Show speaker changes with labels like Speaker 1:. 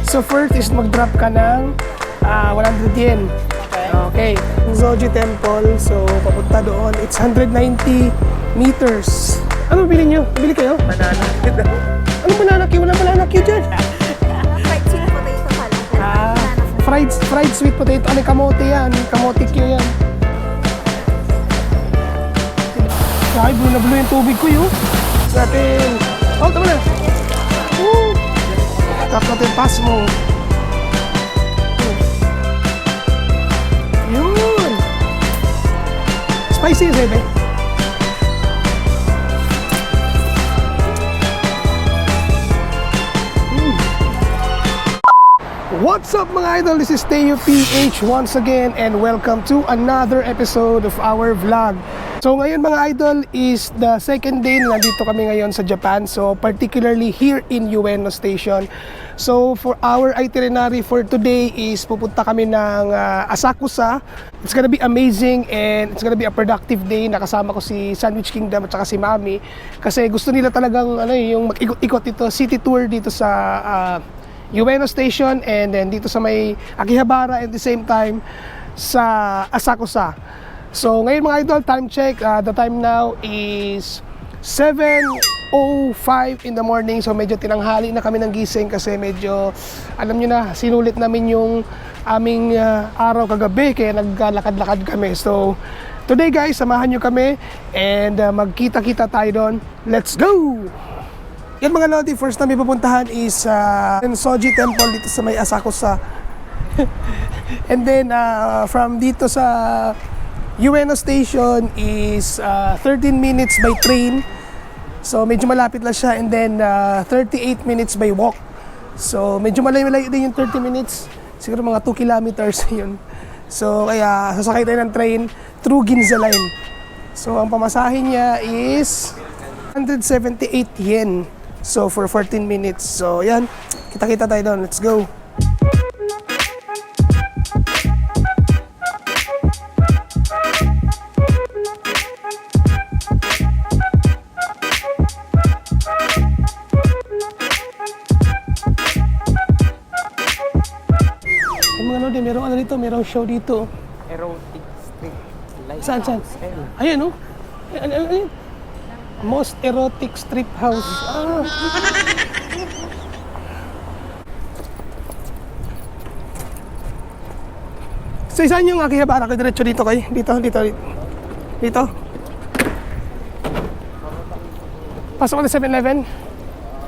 Speaker 1: So first is mag-drop ka ng 100 yen. Okay. Zoji Temple. So papunta doon. It's 190 meters. Ano bili nyo? Bili kayo?
Speaker 2: Banana.
Speaker 1: Anong banana queue? Walang banana queue dyan.
Speaker 3: Fried sweet potato pala.
Speaker 1: Fried sweet potato. Ano kamote yan? Kamote queue yan. Ay, blue na blue yung tubig ko yun. Sa atin. Oh, tama na. Woo! Tap natin pass mo. Yun. Spicy yung sebe. What's up mga idol? This is Teo PH once again and welcome to another episode of our vlog. So ngayon mga idol is the second day na nandito kami ngayon sa Japan. So particularly here in Ueno Station. So for our itinerary for today is pupunta kami ng Asakusa. It's gonna be amazing and it's gonna be a productive day. Nakasama ko si Sandwich Kingdom at saka si Mami. Kasi gusto nila talagang yung mag-ikot-ikot dito, city tour dito sa Ueno Station and then dito sa may Akihabara at the same time sa Asakusa. So ngayon mga idol, time check, the time now is 7:05 in the morning. So medyo tinanghali na kami ng gising kasi medyo, alam nyo na, sinulit namin yung aming araw kagabi kaya naglalakad-lakad kami. So today guys, samahan nyo kami and magkita-kita tayo doon. Let's go! Yan mga lodi, first na may pupuntahan is Zoji Temple dito sa may Asakusa. And then from dito sa Ueno Station is 13 minutes by train. So medyo malapit lang siya and then 38 minutes by walk. So medyo malayo-layo din yung 30 minutes. Siguro mga 2 kilometers yun. So kaya sasakay tayo ng train through Ginza Line. So ang pamasahe niya is 178 yen. So for 14 minutes. So yan, kita-kita tayo doon. Let's go. Mga ano din, merong ano dito, merong show dito.
Speaker 2: Erotic strip.
Speaker 1: Saan? Ayan oh. Ayan. Most erotic strip house. So saan yung Akihabara ko diretso dito kay? Dito. Pasok ko na 7-Eleven.